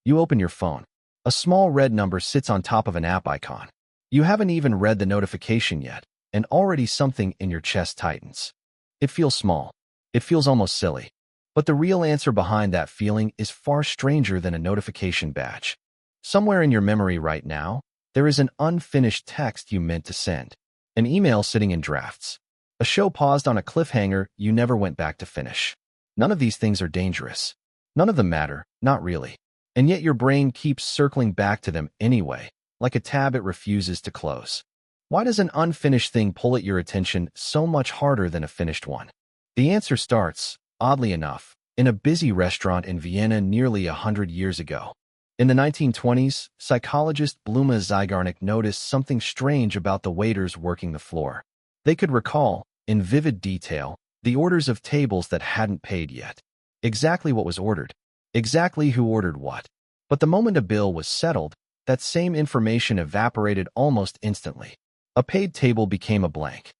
You open your phone. A small red number sits on top of an app icon. You haven't even read the notification yet, and already something in your chest tightens. It feels small. It feels almost silly. But the real answer behind that feeling is far stranger than a notification badge. Somewhere in your memory right now, there is an unfinished text you meant to send, an email sitting in drafts, a show paused on a cliffhanger you never went back to finish. None of these things are dangerous. None of them matter, not really. And yet your brain keeps circling back to them anyway, like a tab it refuses to close. Why does an unfinished thing pull at your attention so much harder than a finished one? The answer starts, oddly enough, in a busy restaurant in Vienna nearly 100 years ago. In the 1920s, psychologist Bluma Zeigarnik noticed something strange about the waiters working the floor. They could recall, in vivid detail, the orders of tables that hadn't paid yet. Exactly what was ordered. Exactly who ordered what. But the moment a bill was settled, that same information evaporated almost instantly. A paid table became a blank.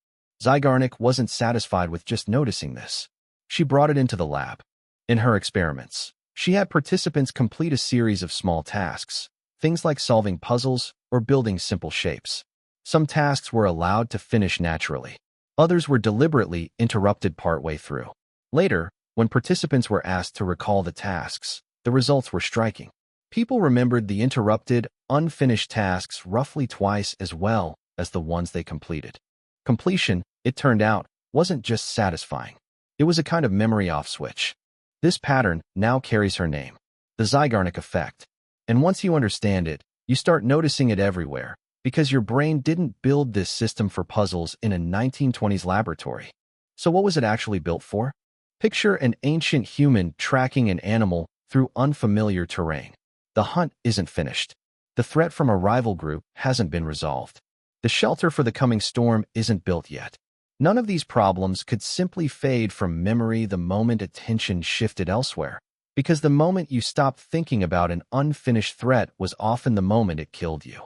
Zeigarnik wasn't satisfied with just noticing this. She brought it into the lab. In her experiments, she had participants complete a series of small tasks, things like solving puzzles or building simple shapes. Some tasks were allowed to finish naturally. Others were deliberately interrupted partway through. Later, when participants were asked to recall the tasks, the results were striking. People remembered the interrupted, unfinished tasks roughly twice as well as the ones they completed. Completion, it turned out, wasn't just satisfying. It was a kind of memory off switch. This pattern now carries her name, the Zeigarnik Effect. And once you understand it, you start noticing it everywhere, because your brain didn't build this system for puzzles in a 1920s laboratory. So what was it actually built for? Picture an ancient human tracking an animal through unfamiliar terrain. The hunt isn't finished. The threat from a rival group hasn't been resolved. The shelter for the coming storm isn't built yet. None of these problems could simply fade from memory the moment attention shifted elsewhere, because the moment you stopped thinking about an unfinished threat was often the moment it killed you.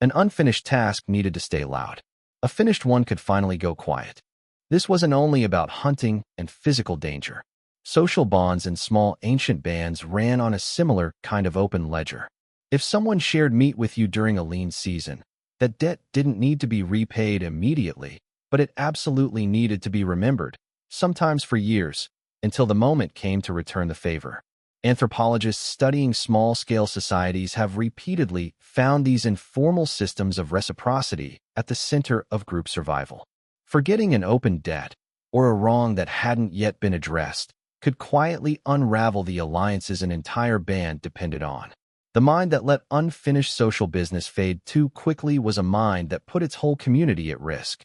An unfinished task needed to stay loud. A finished one could finally go quiet. This wasn't only about hunting and physical danger. Social bonds and small ancient bands ran on a similar kind of open ledger. If someone shared meat with you during a lean season, that debt didn't need to be repaid immediately, but it absolutely needed to be remembered, sometimes for years, until the moment came to return the favor. Anthropologists studying small-scale societies have repeatedly found these informal systems of reciprocity at the center of group survival. Forgetting an open debt, or a wrong that hadn't yet been addressed, could quietly unravel the alliances an entire band depended on. The mind that let unfinished social business fade too quickly was a mind that put its whole community at risk.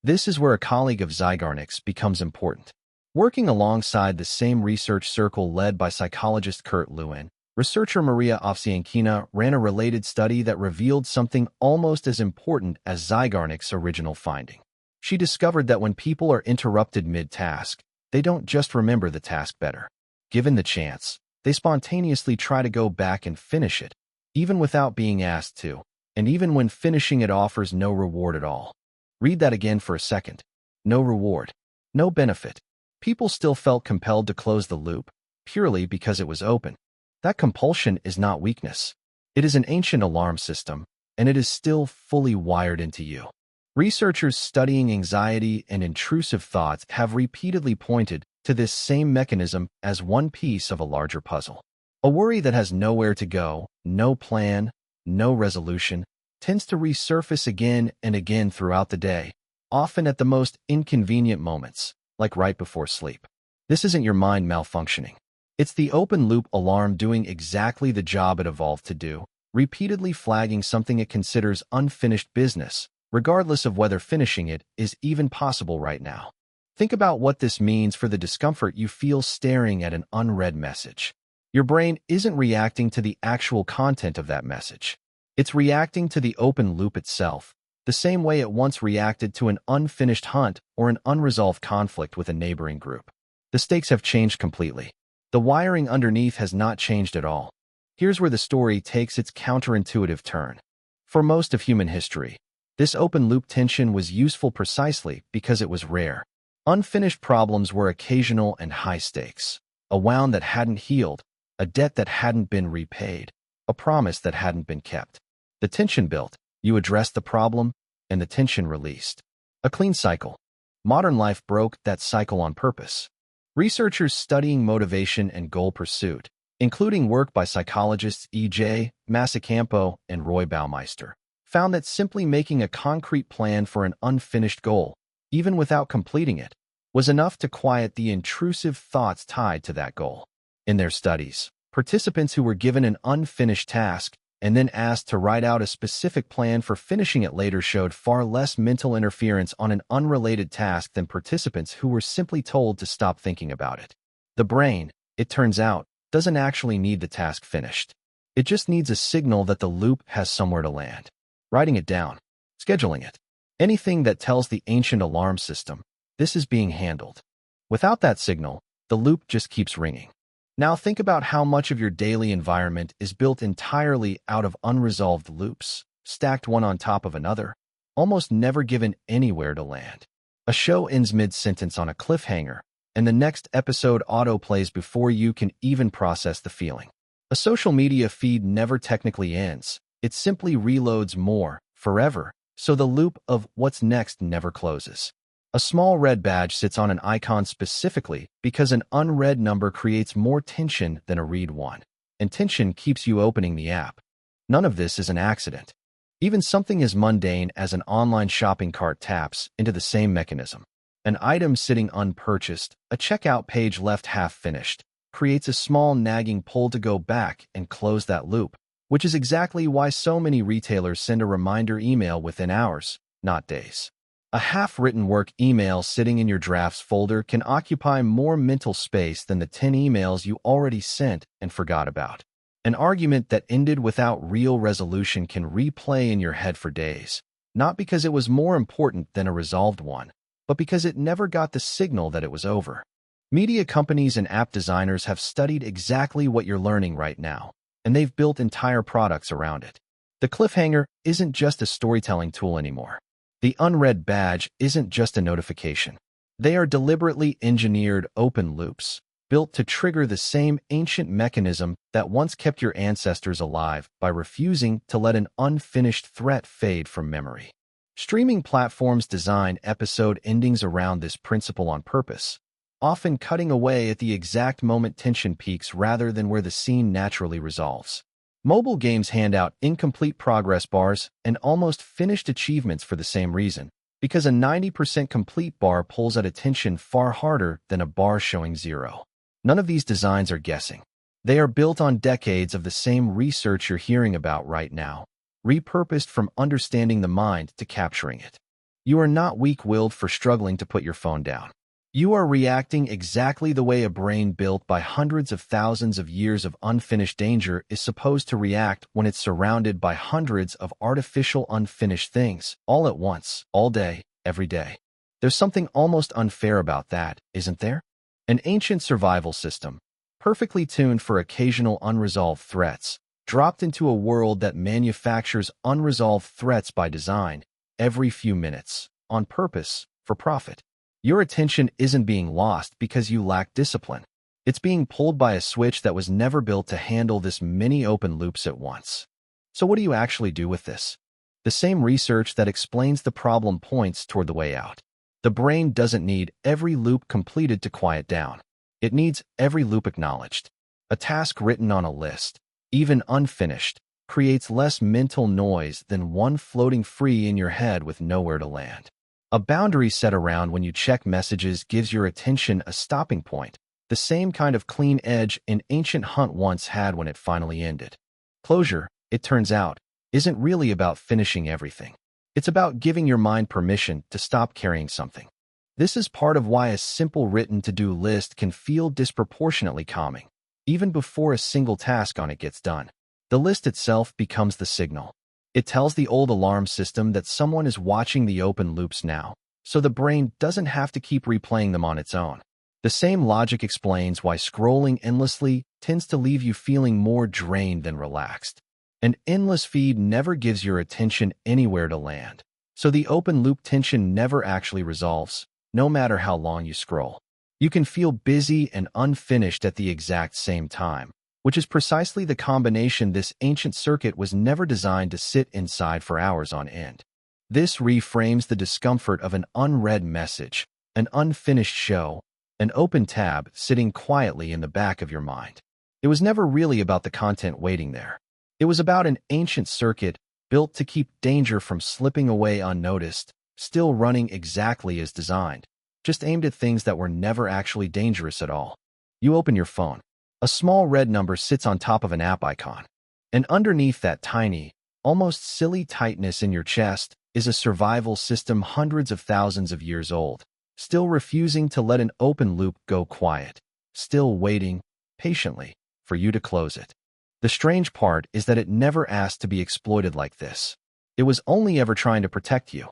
This is where a colleague of Zeigarnik's becomes important. Working alongside the same research circle led by psychologist Kurt Lewin, researcher Maria Ovsiankina ran a related study that revealed something almost as important as Zeigarnik's original finding. She discovered that when people are interrupted mid-task, they don't just remember the task better. Given the chance, they spontaneously try to go back and finish it, even without being asked to, and even when finishing it offers no reward at all. Read that again for a second. No reward. No benefit. People still felt compelled to close the loop, purely because it was open. That compulsion is not weakness. It is an ancient alarm system, and it is still fully wired into you. Researchers studying anxiety and intrusive thoughts have repeatedly pointed to this same mechanism as one piece of a larger puzzle. A worry that has nowhere to go, no plan, no resolution, tends to resurface again and again throughout the day, often at the most inconvenient moments, like right before sleep. This isn't your mind malfunctioning. It's the open-loop alarm doing exactly the job it evolved to do, repeatedly flagging something it considers unfinished business, regardless of whether finishing it is even possible right now. Think about what this means for the discomfort you feel staring at an unread message. Your brain isn't reacting to the actual content of that message. It's reacting to the open loop itself, the same way it once reacted to an unfinished hunt or an unresolved conflict with a neighboring group. The stakes have changed completely. The wiring underneath has not changed at all. Here's where the story takes its counterintuitive turn. For most of human history, this open-loop tension was useful precisely because it was rare. Unfinished problems were occasional and high stakes. A wound that hadn't healed, a debt that hadn't been repaid, a promise that hadn't been kept. The tension built, you addressed the problem, and the tension released. A clean cycle. Modern life broke that cycle on purpose. Researchers studying motivation and goal pursuit, including work by psychologists E.J. Masacampo and Roy Baumeister, found that simply making a concrete plan for an unfinished goal, even without completing it, was enough to quiet the intrusive thoughts tied to that goal. In their studies, participants who were given an unfinished task and then asked to write out a specific plan for finishing it later showed far less mental interference on an unrelated task than participants who were simply told to stop thinking about it. The brain, it turns out, doesn't actually need the task finished. It just needs a signal that the loop has somewhere to land. Writing it down, scheduling it, anything that tells the ancient alarm system, this is being handled. Without that signal, the loop just keeps ringing. Now think about how much of your daily environment is built entirely out of unresolved loops, stacked one on top of another, almost never given anywhere to land. A show ends mid-sentence on a cliffhanger, and the next episode autoplays before you can even process the feeling. A social media feed never technically ends. It simply reloads more, forever, so the loop of what's next never closes. A small red badge sits on an icon specifically because an unread number creates more tension than a read one, and tension keeps you opening the app. None of this is an accident. Even something as mundane as an online shopping cart taps into the same mechanism. An item sitting unpurchased, a checkout page left half-finished, creates a small nagging pull to go back and close that loop, which is exactly why so many retailers send a reminder email within hours, not days. A half-written work email sitting in your drafts folder can occupy more mental space than the 10 emails you already sent and forgot about. An argument that ended without real resolution can replay in your head for days, not because it was more important than a resolved one, but because it never got the signal that it was over. Media companies and app designers have studied exactly what you're learning right now, and they've built entire products around it. The cliffhanger isn't just a storytelling tool anymore. The unread badge isn't just a notification. They are deliberately engineered open loops, built to trigger the same ancient mechanism that once kept your ancestors alive by refusing to let an unfinished threat fade from memory. Streaming platforms design episode endings around this principle on purpose, often cutting away at the exact moment tension peaks rather than where the scene naturally resolves. Mobile games hand out incomplete progress bars and almost finished achievements for the same reason, because a 90% complete bar pulls at attention far harder than a bar showing 0. None of these designs are guessing. They are built on decades of the same research you're hearing about right now, repurposed from understanding the mind to capturing it. You are not weak-willed for struggling to put your phone down. You are reacting exactly the way a brain built by hundreds of thousands of years of unfinished danger is supposed to react when it's surrounded by hundreds of artificial unfinished things, all at once, all day, every day. There's something almost unfair about that, isn't there? An ancient survival system, perfectly tuned for occasional unresolved threats, dropped into a world that manufactures unresolved threats by design, every few minutes, on purpose, for profit. Your attention isn't being lost because you lack discipline. It's being pulled by a switch that was never built to handle this many open loops at once. So what do you actually do with this? The same research that explains the problem points toward the way out. The brain doesn't need every loop completed to quiet down. It needs every loop acknowledged. A task written on a list, even unfinished, creates less mental noise than one floating free in your head with nowhere to land. A boundary set around when you check messages gives your attention a stopping point, the same kind of clean edge an ancient hunt once had when it finally ended. Closure, it turns out, isn't really about finishing everything. It's about giving your mind permission to stop carrying something. This is part of why a simple written to-do list can feel disproportionately calming, even before a single task on it gets done. The list itself becomes the signal. It tells the old alarm system that someone is watching the open loops now, so the brain doesn't have to keep replaying them on its own. The same logic explains why scrolling endlessly tends to leave you feeling more drained than relaxed. An endless feed never gives your attention anywhere to land, so the open loop tension never actually resolves, no matter how long you scroll. You can feel busy and unfinished at the exact same time, which is precisely the combination. This ancient circuit was never designed to sit inside for hours on end. This reframes the discomfort of an unread message, an unfinished show, an open tab sitting quietly in the back of your mind. It was never really about the content waiting there. It was about an ancient circuit built to keep danger from slipping away unnoticed, still running exactly as designed, just aimed at things that were never actually dangerous at all. You open your phone. A small red number sits on top of an app icon. And underneath that tiny, almost silly tightness in your chest is a survival system hundreds of thousands of years old, still refusing to let an open loop go quiet, still waiting, patiently, for you to close it. The strange part is that it never asked to be exploited like this. It was only ever trying to protect you.